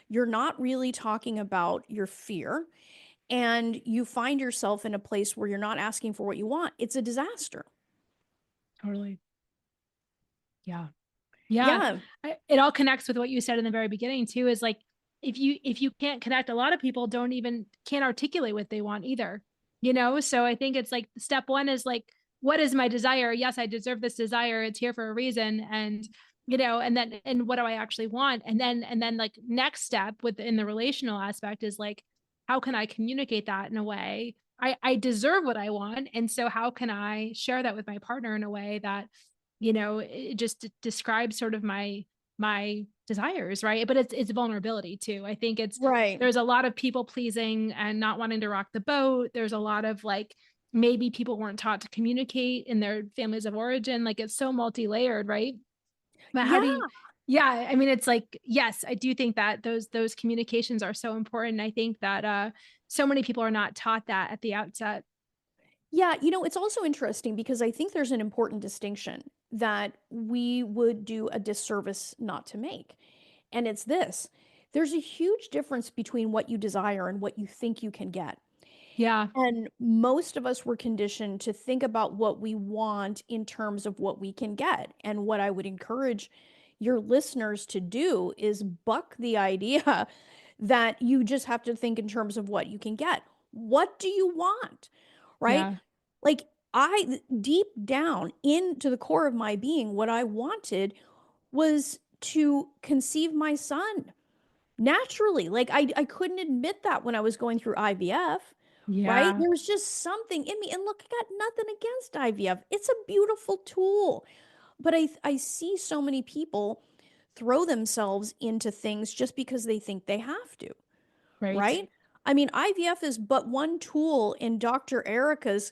you're not really talking about your fear, and you find yourself in a place where you're not asking for what you want, it's a disaster. Totally. Yeah. Yeah. Yeah. It all connects with what you said in the very beginning too, is like, if you can't connect, a lot of people don't even can't articulate what they want either, you know? So I think it's like step one is like, what is my desire? Yes, I deserve this desire. It's here for a reason. And, you know, and what do I actually want? And then like next step within the relational aspect is like, how can I communicate that in a way? I deserve what I want. And so how can I share that with my partner in a way that, you know, it just describes sort of my desires, right? But it's vulnerability too. I think it's Right. there's a lot of people pleasing and not wanting to rock the boat. There's a lot of like, maybe people weren't taught to communicate in their families of origin. Like it's so multi-layered, right? But how Yeah. do you, yeah, I mean, it's like, yes, I do think that those communications are so important. I think that so many people are not taught that at the outset. Yeah, it's also interesting because I think there's an important distinction that we would do a disservice not to make. And it's this: there's a huge difference between what you desire and what you think you can get. Yeah, And most of us were conditioned to think about what we want in terms of what we can get. And what I would encourage your listeners to do is buck the idea that you just have to think in terms of what you can get. What do you want? Right? yeah, Like, I, deep down into the core of my being, what I wanted was to conceive my son naturally. Like, I couldn't admit that when I was going through IVF, right? yeah, There was just something in me. And look, I got nothing against IVF. It's a beautiful tool. But I see so many people throw themselves into things just because they think they have to, right, right? I mean, IVF is but one tool in Dr. Erica's,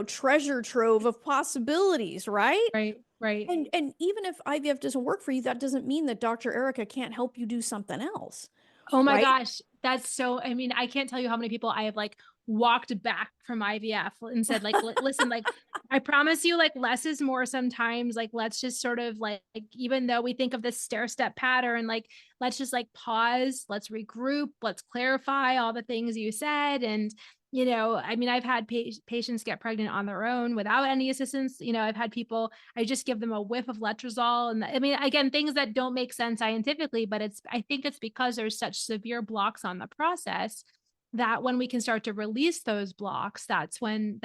treasure trove of possibilities, right? right, right. And even if IVF doesn't work for you, that doesn't mean that Dr. Erica can't help you do something else, Oh my right? gosh. That's so, I mean, I can't tell you how many people I have like walked back from IVF and said, like, listen, like, I promise you, like, less is more sometimes. Like, let's just sort of like, even though we think of this stair step pattern, like, let's just like pause, let's regroup, let's clarify all the things you said. And, you know, I mean, I've had patients get pregnant on their own without any assistance. You know, I've had people, I just give them a whiff of letrozole. And I mean, again, things that don't make sense scientifically, but I think it's because there's such severe blocks on the process that when we can start to release those blocks, that's when,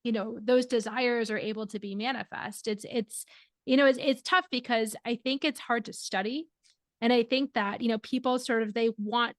you know, those desires are able to be manifest. You know, it's tough because I think it's hard to study. And I think that, you know, people sort of, they want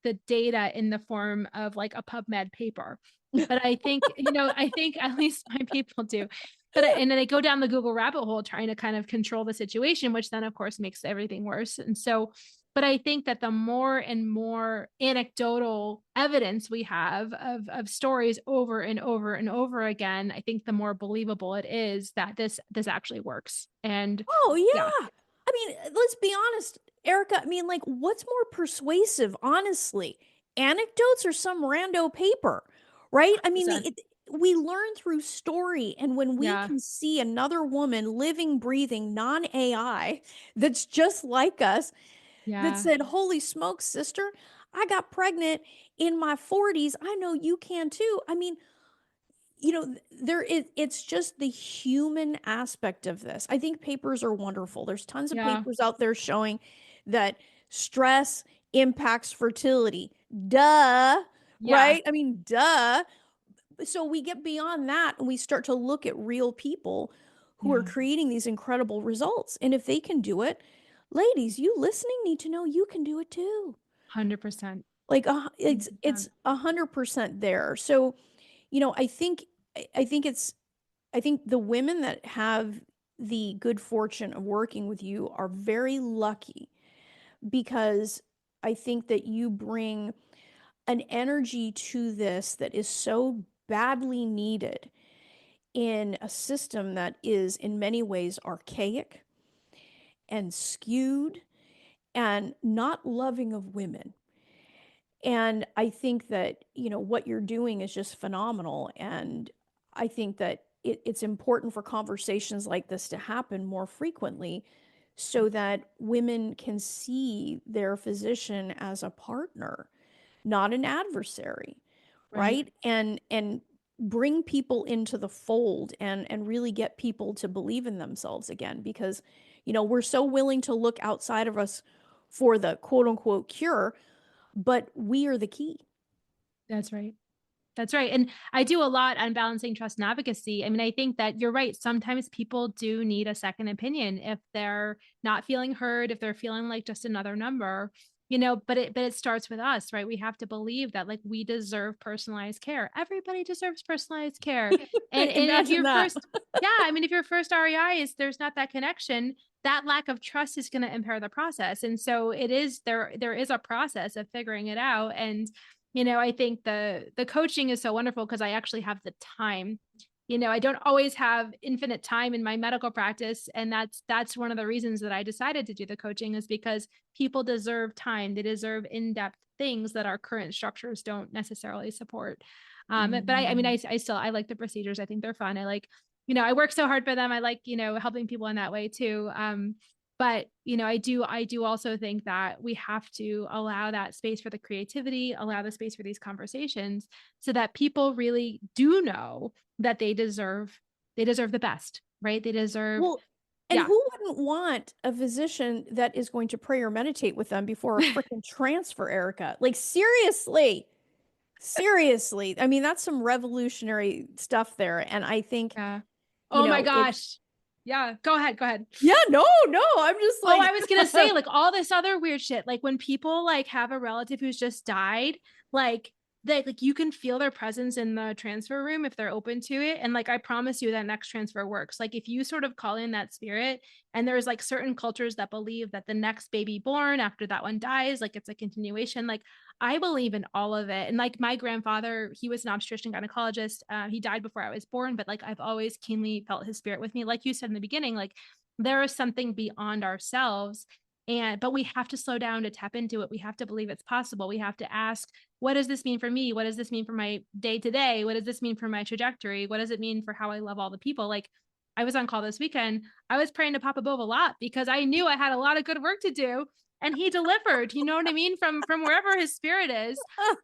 the data in the form of like a PubMed paper. But I think, you know, I think at least my people do. And then they go down the Google rabbit hole trying to kind of control the situation, which then of course makes everything worse. And so, but I think that the more and more anecdotal evidence we have of stories over and over and over again, I think the more believable it is that this actually works. And Oh, yeah, yeah. I mean, let's be honest, Erica. I mean, like, what's more persuasive, honestly? Anecdotes or some rando paper, right? I mean, 100%. we learn through story. And when we Yeah, can see another woman living, breathing, non AI that's just like us, that yeah, said, "Holy smokes, sister, I got pregnant in my 40s. I know you can too." I mean, there is, it's just the human aspect of this. I think papers are wonderful. There's tons of yeah, papers out there showing that stress impacts fertility. Duh, yeah, right? I mean, duh. So we get beyond that and we start to look at real people who are yeah, creating these incredible results. And if they can do it, ladies, you listening need to know you can do it too. 100%. Like, it's 100%. 100% there. So, I think I think it's I think the women that have the good fortune of working with you are very lucky, because I think that you bring an energy to this that is so badly needed in a system that is in many ways archaic and skewed and not loving of women. And I think that, what you're doing is just phenomenal. And I think that it's important for conversations like this to happen more frequently so that women can see their physician as a partner, not an adversary, Right. right? And bring people into the fold and really get people to believe in themselves again because we're so willing to look outside of us for the quote unquote cure, but we are the key. That's right. That's right. And I do a lot on balancing trust and advocacy. I mean, I think that you're right. Sometimes people do need a second opinion if they're not feeling heard, if they're feeling like just another number, but it starts with us, right? We have to believe that like we deserve personalized care. Everybody deserves personalized care. And if Imagine your that. first, yeah, I mean, if your first REI is there's not that connection, that lack of trust is going to impair the process. And so it is there is a process of figuring it out. And I think the coaching is so wonderful because I actually have the time. I don't always have infinite time in my medical practice, and that's one of the reasons that I decided to do the coaching is because people deserve time. They deserve in-depth things that our current structures don't necessarily support. But I mean, Mhm. I still I like the procedures. I think they're fun. I like, I work so hard for them. I like, helping people in that way too. But I do also think that we have to allow that space for the creativity, allow the space for these conversations so that people really do know that they deserve the best, right? They deserve, Well, and yeah. who wouldn't want a physician that is going to pray or meditate with them before a freaking transfer, Erica? Like, seriously, seriously. I mean, that's some revolutionary stuff there. And I think, Yeah. Oh my it, gosh. Yeah, go ahead, go ahead. yeah, no, no, I'm just Oh, I like, was gonna say like all this other weird shit. Like when people like have a relative who's just died, like like you can feel their presence in the transfer room if they're open to it. And like I promise you that next transfer works. Like if you sort of call in that spirit, and there's like certain cultures that believe that the next baby born after that one dies, like it's a continuation. Like I believe in all of it. And like my grandfather, he was an obstetrician gynecologist. He died before I was born, but like I've always keenly felt his spirit with me. Like you said in the beginning, like there is something beyond ourselves, but we have to slow down to tap into it. We have to believe it's possible. We have to ask, what does this mean for me? What does this mean for my day to day? What does this mean for my trajectory? What does it mean for how I love all the people? Like I was on call this weekend. I was praying to Papa Bove a lot because I knew I had a lot of good work to do, and he delivered, you know what I mean? From wherever his spirit is.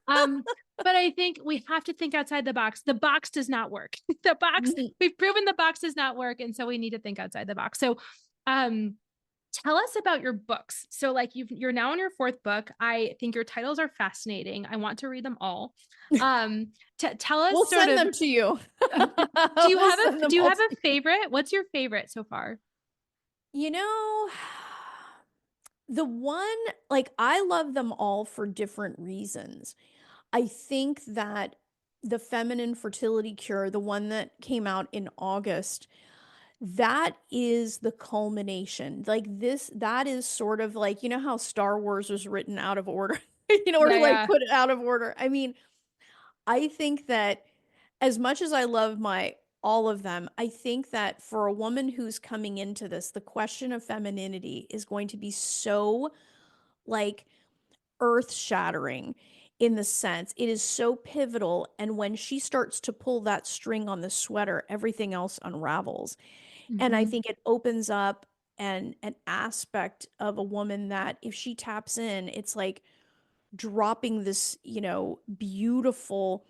Um, but I think we have to think outside the box. The box does not work. The box, we've proven the box does not work. And so we need to think outside the box. So um, tell us about your books. So like you're now on your fourth book. I think your titles are fascinating. I want to read them all. Tell us we'll sort send of, them to you. do you We'll have send a them do you all have to a you. favorite? What's your favorite so far? You know, the one, like, I love them all for different reasons. I think that the feminine fertility cure, the one that came out in August, that is the culmination. Like this, that is sort of like, how Star Wars was written out of order, or Yeah, like yeah. put it out of order. I mean, I think that as much as I love my all of them, I think that for a woman who's coming into this, the question of femininity is going to be so like earth shattering in the sense it is so pivotal. And when she starts to pull that string on the sweater, everything else unravels. And I Mhm. think it opens up an aspect of a woman that if she taps in, it's like dropping this, beautiful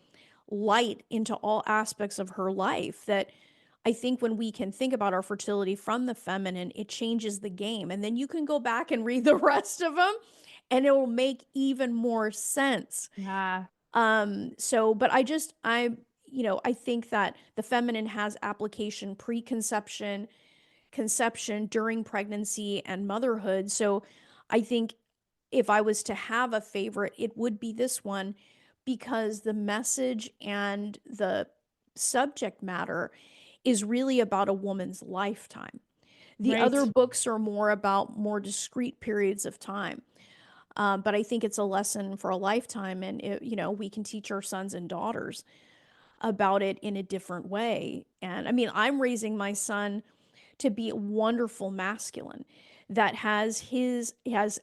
light into all aspects of her life that I think when we can think about our fertility from the feminine, it changes the game. And then you can go back and read the rest of them and it will make even more sense. Yeah. But I think that the feminine has application preconception, conception, during pregnancy, and motherhood. So I think if I was to have a favorite, it would be this one because the message and the subject matter is really about a woman's lifetime. The other Right. books are more about more discrete periods of time. But I think it's a lesson for a lifetime, and we can teach our sons and daughters about it in a different way. And I mean, I'm raising my son to be a wonderful masculine that has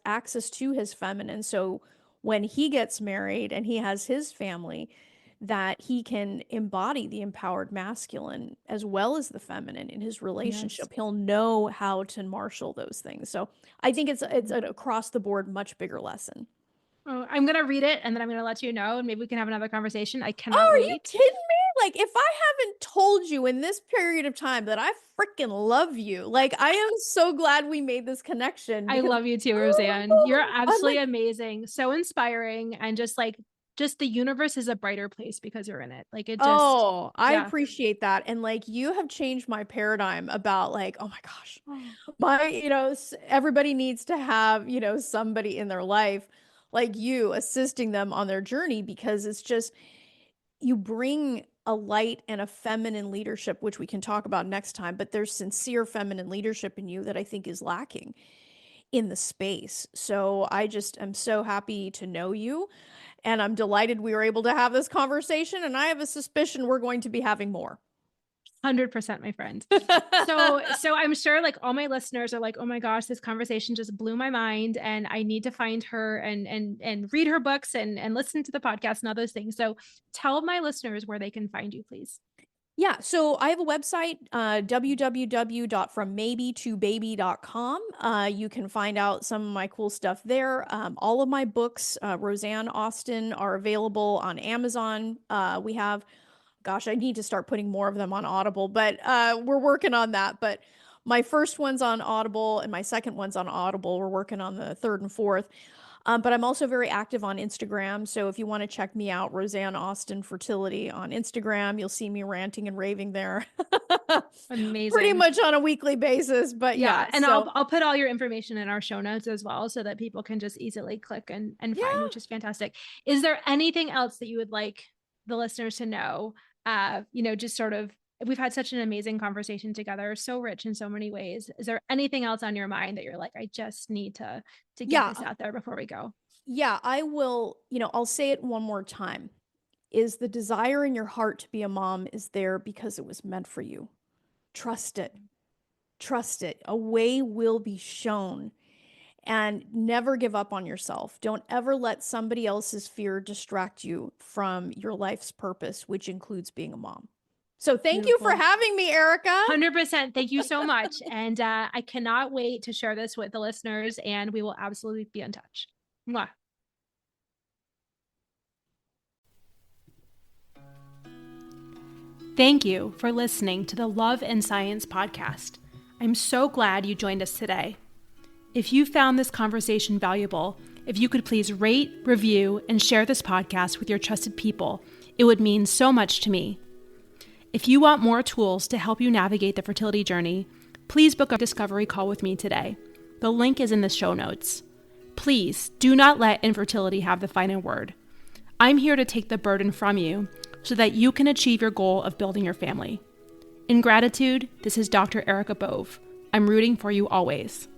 access to his feminine. So when he gets married and he has his family, that he can embody the empowered masculine as well as the feminine in his relationship. Yes. He'll know how to marshal those things. So I think it's an across the board much bigger lesson. Oh, I'm going to read it and then I'm going to let you know, and maybe we can have another conversation. I Oh, cannot are you wait. kidding me? Like, if I haven't told you in this period of time that I freaking love you, like, I am so glad we made this connection I because love you too, Rosanne. You're I'm absolutely like, amazing. So inspiring. And just the universe is a brighter place because you're in it. Like it just, oh, I yeah. appreciate that. And like, you have changed my paradigm about like, oh my gosh, Oh, everybody needs to have, somebody in their life like you assisting them on their journey because it's just, you bring a light and a feminine leadership, which we can talk about next time, but there's sincere feminine leadership in you that I think is lacking in the space. So I just am so happy to know you. And I'm delighted we were able to have this conversation. And I have a suspicion we're going to be having more. 100%, my friend. So I'm sure like all my listeners are like, oh my gosh, this conversation just blew my mind, and I need to find her and read her books and listen to the podcast and all those things. So tell my listeners where they can find you, please. Yeah, so I have a website, www.frommaybe2baby.com. You can find out some of my cool stuff there. All of my books, Rosanne Austin, are available on Amazon. We have, gosh, I need to start putting more of them on Audible, but we're working on that. But my first one's on Audible and my second one's on Audible. We're working on the third and fourth. But I'm also very active on Instagram. So if you want to check me out, Rosanne Austin Fertility on Instagram, you'll see me ranting and raving there. Pretty Amazing. much on a weekly basis. But Yeah. yeah, And so I'll put all your information in our show notes as well so that people can just easily click and find, yeah. which is fantastic. Is there anything else that you would like the listeners to know? Just sort of, we've had such an amazing conversation together, so rich in so many ways. Is there anything else on your mind that you're like, I just need to get this Yeah. out there before we go? Yeah, I will, I'll say it one more time. Is the desire in your heart to be a mom is there because it was meant for you. Trust it. Trust it. A way will be shown. And never give up on yourself. Don't ever let somebody else's fear distract you from your life's purpose, which includes being a mom. So thank you for Beautiful. having me, Erica. 100%. Thank you so much. And I cannot wait to share this with the listeners, and we will absolutely be in touch. Mwah. Thank you for listening to the Love and Science podcast. I'm so glad you joined us today. If you found this conversation valuable, if you could please rate, review, and share this podcast with your trusted people, it would mean so much to me. If you want more tools to help you navigate the fertility journey, please book a discovery call with me today. The link is in the show notes. Please do not let infertility have the final word. I'm here to take the burden from you so that you can achieve your goal of building your family. In gratitude, this is Dr. Erica Bove. I'm rooting for you always.